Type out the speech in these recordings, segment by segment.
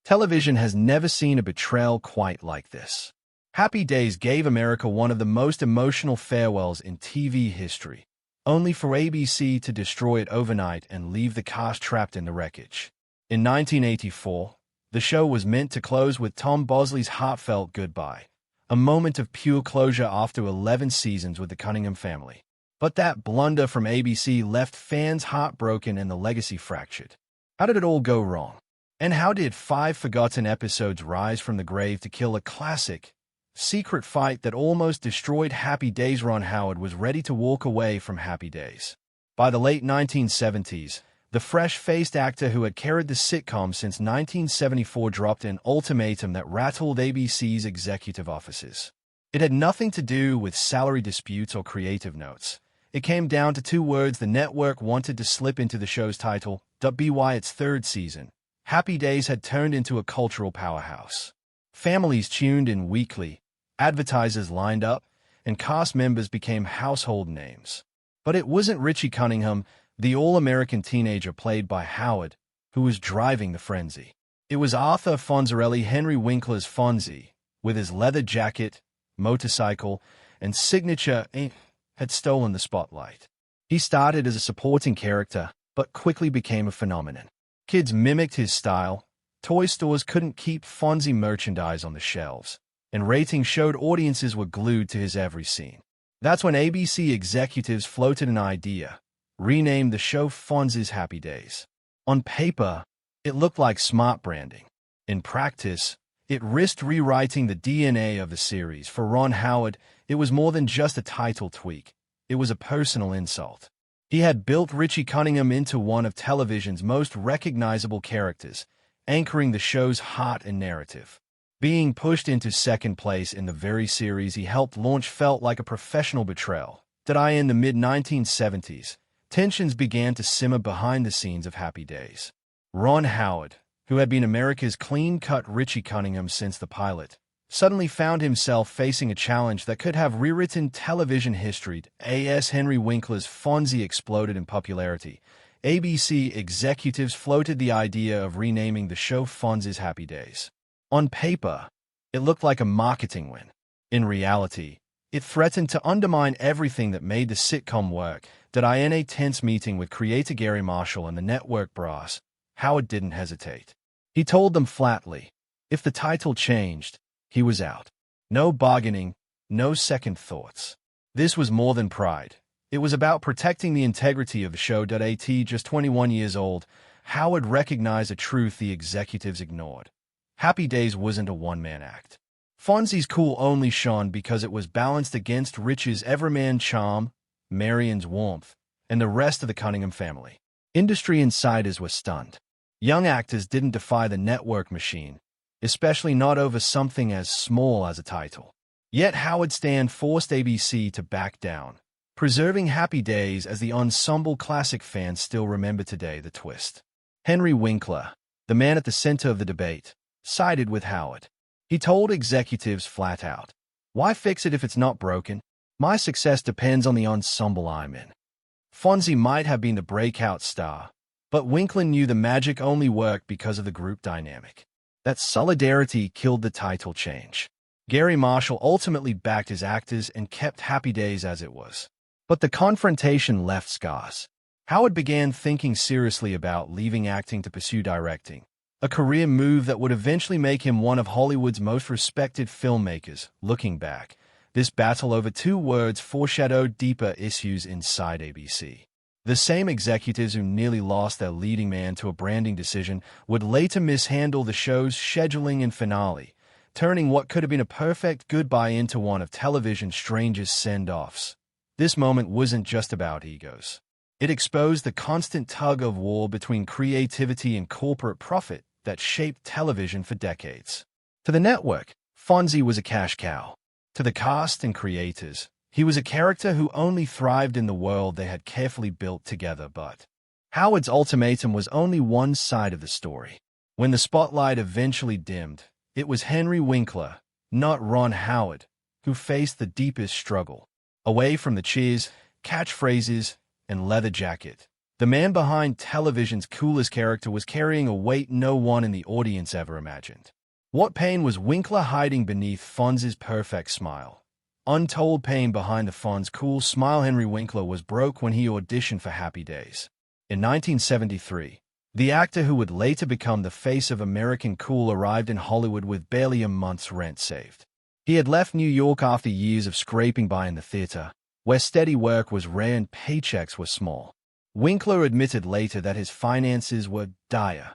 Television has never seen a betrayal quite like this. Happy Days gave America one of the most emotional farewells in TV history, only for ABC to destroy it overnight and leave the cast trapped in the wreckage. In 1984, the show was meant to close with Tom Bosley's heartfelt goodbye, a moment of pure closure after 11 seasons with the Cunningham family. But that blunder from ABC left fans heartbroken and the legacy fractured. How did it all go wrong? And how did 5 forgotten episodes rise from the grave to kill a classic, secret fight that almost destroyed Happy Days? Ron Howard was ready to walk away from Happy Days. By the late 1970s, the fresh-faced actor who had carried the sitcom since 1974 dropped an ultimatum that rattled ABC's executive offices. It had nothing to do with salary disputes or creative notes. It came down to 2 words the network wanted to slip into the show's title, by its 3rd season. Happy Days had turned into a cultural powerhouse. Families tuned in weekly, advertisers lined up, and cast members became household names. But it wasn't Richie Cunningham, the all-American teenager played by Howard, who was driving the frenzy. It was Arthur Fonzarelli, Henry Winkler's Fonzie, with his leather jacket, motorcycle, and signature had stolen the spotlight. He started as a supporting character, but quickly became a phenomenon. Kids mimicked his style, toy stores couldn't keep Fonzie merchandise on the shelves, and ratings showed audiences were glued to his every scene. That's when ABC executives floated an idea: rename the show Fonzie's Happy Days. On paper, it looked like smart branding. In practice, it risked rewriting the DNA of the series. For Ron Howard, it was more than just a title tweak. It was a personal insult. He had built Richie Cunningham into one of television's most recognizable characters, anchoring the show's heart and narrative. Being pushed into second place in the very series he helped launch felt like a professional betrayal. In the mid-1970s, tensions began to simmer behind the scenes of Happy Days. Ron Howard, who had been America's clean-cut Richie Cunningham since the pilot, suddenly found himself facing a challenge that could have rewritten television history. As Henry Winkler's Fonzie exploded in popularity, ABC executives floated the idea of renaming the show Fonzie's Happy Days. On paper, it looked like a marketing win. In reality, it threatened to undermine everything that made the sitcom work. In a tense meeting with creator Gary Marshall and the network brass, Howard didn't hesitate. He told them flatly, if the title changed, he was out. No bargaining, no second thoughts. This was more than pride. It was about protecting the integrity of the show. At just 21 years old, Howard recognized a truth the executives ignored. Happy Days wasn't a one-man act. Fonzie's cool only shone because it was balanced against Rich's everyman charm, Marion's warmth, and the rest of the Cunningham family. Industry insiders were stunned. Young actors didn't defy the network machine, especially not over something as small as a title. Yet Howard's stand forced ABC to back down, preserving Happy Days as the ensemble classic fans still remember today. The twist. Henry Winkler, the man at the center of the debate, sided with Howard. He told executives flat out, "Why fix it if it's not broken? My success depends on the ensemble I'm in." Fonzie might have been the breakout star, but Winkler knew the magic only worked because of the group dynamic. That solidarity killed the title change. Gary Marshall ultimately backed his actors and kept Happy Days as it was. But the confrontation left scars. Howard began thinking seriously about leaving acting to pursue directing, a career move that would eventually make him one of Hollywood's most respected filmmakers. Looking back, this battle over 2 words foreshadowed deeper issues inside ABC. The same executives who nearly lost their leading man to a branding decision would later mishandle the show's scheduling and finale, turning what could have been a perfect goodbye into one of television's strangest send-offs. This moment wasn't just about egos. It exposed the constant tug-of-war between creativity and corporate profit that shaped television for decades. To the network, Fonzie was a cash cow. To the cast and creators, he was a character who only thrived in the world they had carefully built together. But Howard's ultimatum was only one side of the story. When the spotlight eventually dimmed, it was Henry Winkler, not Ron Howard, who faced the deepest struggle. Away from the cheers, catchphrases, and leather jacket, The man behind television's coolest character was carrying a weight no one in the audience ever imagined. What pain was Winkler hiding beneath Fonz's perfect smile? Untold pain behind the Fonz cool smile. Henry Winkler was broke when he auditioned for Happy Days. In 1973, the actor who would later become the face of American cool arrived in Hollywood with barely a month's rent saved. He had left New York after years of scraping by in the theater, where steady work was rare and paychecks were small. Winkler admitted later that his finances were dire.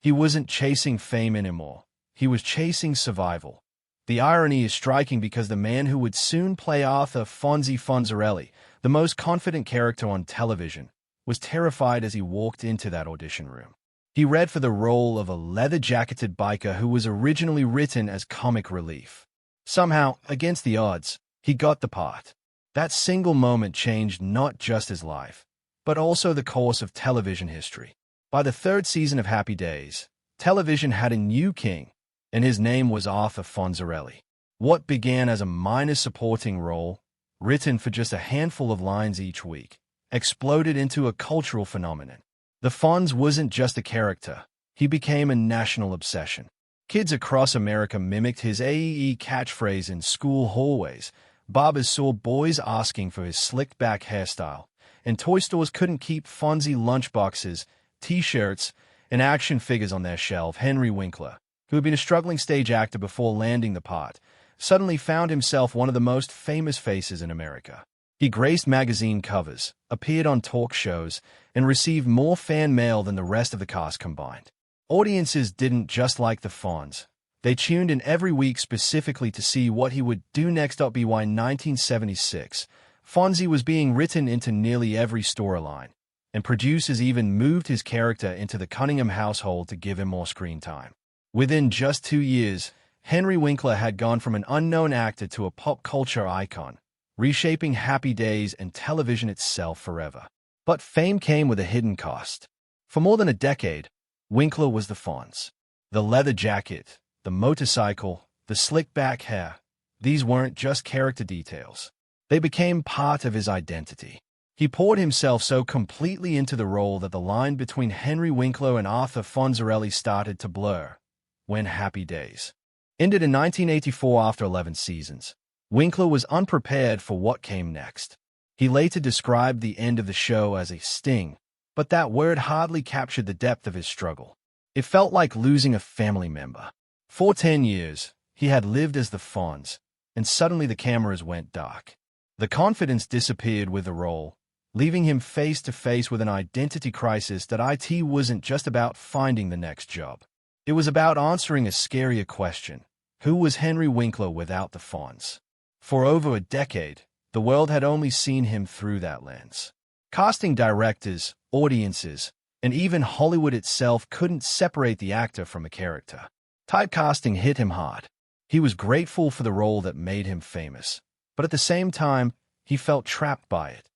He wasn't chasing fame anymore. He was chasing survival. The irony is striking because the man who would soon play Arthur Fonzie Fonzarelli, the most confident character on television, was terrified as he walked into that audition room. He read for the role of a leather-jacketed biker who was originally written as comic relief. Somehow, against the odds, he got the part. That single moment changed not just his life, but also the course of television history. By the third season of Happy Days, television had a new king, and his name was Arthur Fonzarelli. What began as a minor supporting role, written for just a handful of lines each week, exploded into a cultural phenomenon. The Fonz wasn't just a character, he became a national obsession. Kids across America mimicked his AEE catchphrase in school hallways. Barbers saw boys asking for his slicked-back hairstyle, and toy stores couldn't keep Fonzie lunchboxes, T-shirts, and action figures on their shelf. Henry Winkler, who had been a struggling stage actor before landing the part, suddenly found himself one of the most famous faces in America. He graced magazine covers, appeared on talk shows, and received more fan mail than the rest of the cast combined. Audiences didn't just like the Fonz. They tuned in every week specifically to see what he would do next. By 1976, Fonzie was being written into nearly every storyline, and producers even moved his character into the Cunningham household to give him more screen time. Within just 2 years, Henry Winkler had gone from an unknown actor to a pop culture icon, reshaping Happy Days and television itself forever. But fame came with a hidden cost. For more than a decade, Winkler was the Fonz. The leather jacket, the motorcycle, the slick-back hair, these weren't just character details. They became part of his identity. He poured himself so completely into the role that the line between Henry Winkler and Arthur Fonzarelli started to blur. When Happy Days ended in 1984 after 11 seasons, Winkler was unprepared for what came next. He later described the end of the show as a sting, but that word hardly captured the depth of his struggle. It felt like losing a family member. For 10 years, he had lived as the Fonz, and suddenly the cameras went dark. The confidence disappeared with the role, leaving him face to face with an identity crisis that it wasn't just about finding the next job. It was about answering a scarier question. Who was Henry Winkler without the Fonz? For over a decade, the world had only seen him through that lens. Casting directors, audiences, and even Hollywood itself couldn't separate the actor from a character. Typecasting hit him hard. He was grateful for the role that made him famous, but at the same time, he felt trapped by it.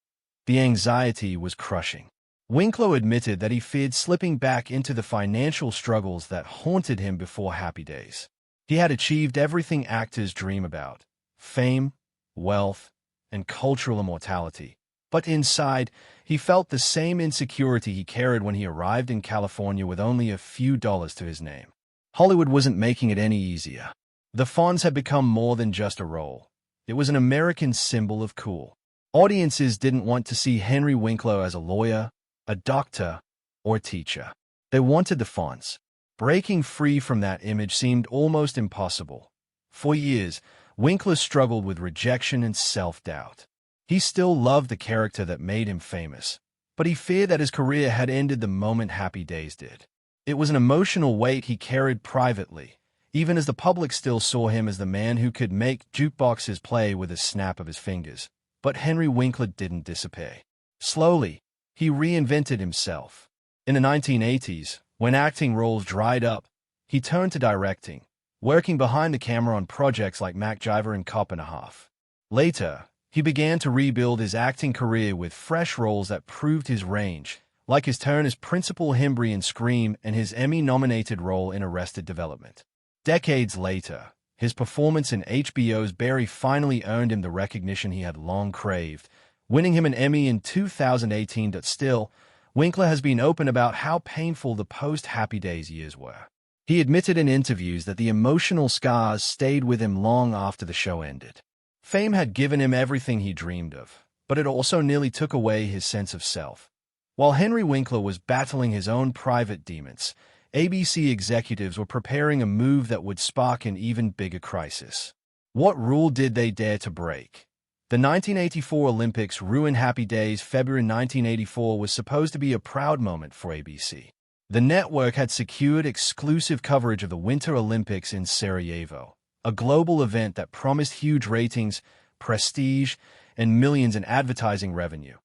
The anxiety was crushing. Winkler admitted that he feared slipping back into the financial struggles that haunted him before Happy Days. He had achieved everything actors dream about: fame, wealth, and cultural immortality. But inside, he felt the same insecurity he carried when he arrived in California with only a few dollars to his name. Hollywood wasn't making it any easier. The Fonz had become more than just a role. It was an American symbol of cool. Audiences didn't want to see Henry Winkler as a lawyer, a doctor, or a teacher. They wanted the Fonz. Breaking free from that image seemed almost impossible. For years, Winkler struggled with rejection and self-doubt. He still loved the character that made him famous, but he feared that his career had ended the moment Happy Days did. It was an emotional weight he carried privately, even as the public still saw him as the man who could make jukeboxes play with a snap of his fingers. But Henry Winkler didn't disappear. Slowly, he reinvented himself. In the 1980s, when acting roles dried up, he turned to directing, working behind the camera on projects like MacGyver and Cop and a Half. Later, he began to rebuild his acting career with fresh roles that proved his range, like his turn as Principal Himbry in Scream and his Emmy-nominated role in Arrested Development. Decades later, his performance in HBO's Barry finally earned him the recognition he had long craved, winning him an Emmy in 2018. Still, Winkler has been open about how painful the post-Happy Days years were. He admitted in interviews that the emotional scars stayed with him long after the show ended. Fame had given him everything he dreamed of, but it also nearly took away his sense of self. While Henry Winkler was battling his own private demons, ABC executives were preparing a move that would spark an even bigger crisis. What rule did they dare to break? The 1984 Olympics ruined Happy Days. February 1984 was supposed to be a proud moment for ABC. The network had secured exclusive coverage of the Winter Olympics in Sarajevo, a global event that promised huge ratings, prestige, and millions in advertising revenue.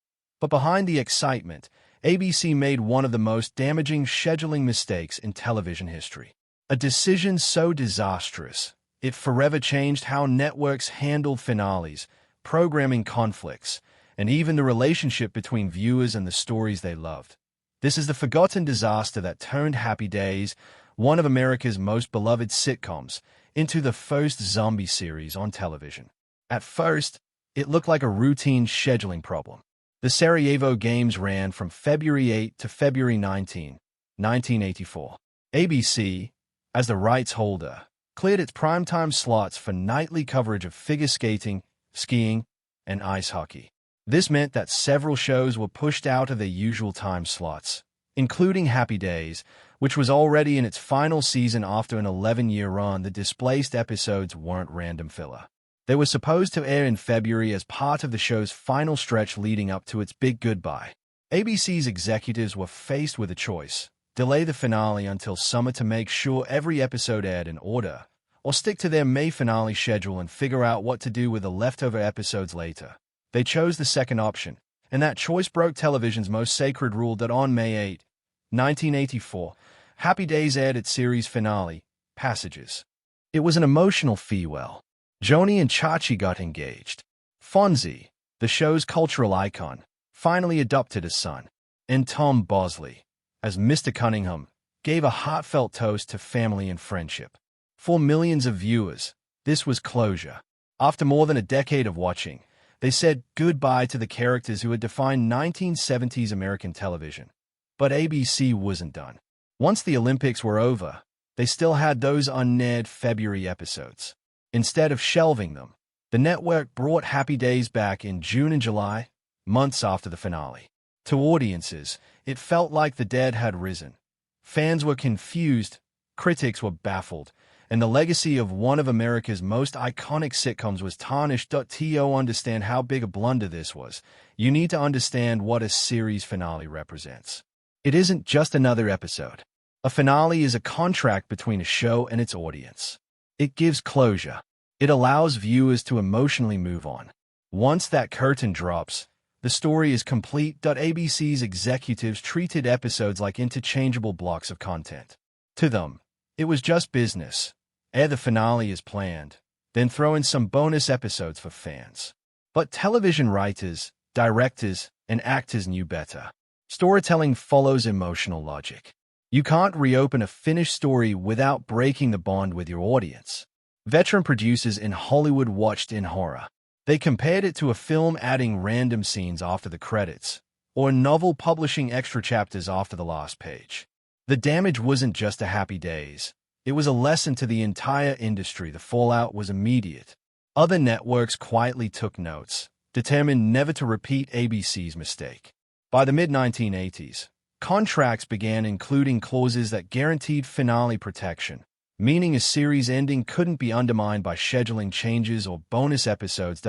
But behind the excitement, ABC made one of the most damaging scheduling mistakes in television history. A decision so disastrous, it forever changed how networks handled finales, programming conflicts, and even the relationship between viewers and the stories they loved. This is the forgotten disaster that turned Happy Days, one of America's most beloved sitcoms, into the first zombie series on television. At first, it looked like a routine scheduling problem. The Sarajevo Games ran from February 8 to February 19, 1984. ABC, as the rights holder, cleared its primetime slots for nightly coverage of figure skating, skiing, and ice hockey. This meant that several shows were pushed out of their usual time slots, including Happy Days, which was already in its final season after an 11-year run. The displaced episodes weren't random filler. They were supposed to air in February as part of the show's final stretch leading up to its big goodbye. ABC's executives were faced with a choice: delay the finale until summer to make sure every episode aired in order, or stick to their May finale schedule and figure out what to do with the leftover episodes later. They chose the second option, and that choice broke television's most sacred rule that on May 8, 1984, Happy Days aired its series finale, Passages. It was an emotional farewell. Joni and Chachi got engaged. Fonzie, the show's cultural icon, finally adopted a son. And Tom Bosley, as Mr. Cunningham, gave a heartfelt toast to family and friendship. For millions of viewers, this was closure. After more than a decade of watching, they said goodbye to the characters who had defined 1970s American television. But ABC wasn't done. Once the Olympics were over, they still had those unaired February episodes. Instead of shelving them, the network brought Happy Days back in June and July, months after the finale. To audiences, it felt like the dead had risen. Fans were confused, critics were baffled, and the legacy of one of America's most iconic sitcoms was tarnished. To understand how big a blunder this was, you need to understand what a series finale represents. It isn't just another episode. A finale is a contract between a show and its audience. It gives closure. It allows viewers to emotionally move on. Once that curtain drops, the story is complete. ABC's executives treated episodes like interchangeable blocks of content. To them, it was just business. Air the finale as planned, then throw in some bonus episodes for fans. But television writers, directors, and actors knew better. Storytelling follows emotional logic. You can't reopen a finished story without breaking the bond with your audience. Veteran producers in Hollywood watched in horror. They compared it to a film adding random scenes after the credits, or a novel publishing extra chapters after the last page. The damage wasn't just a Happy Days. It was a lesson to the entire industry. The fallout was immediate. Other networks quietly took notes, determined never to repeat ABC's mistake. By the mid-1980s, contracts began including clauses that guaranteed finale protection, meaning a series ending couldn't be undermined by scheduling changes or bonus episodes.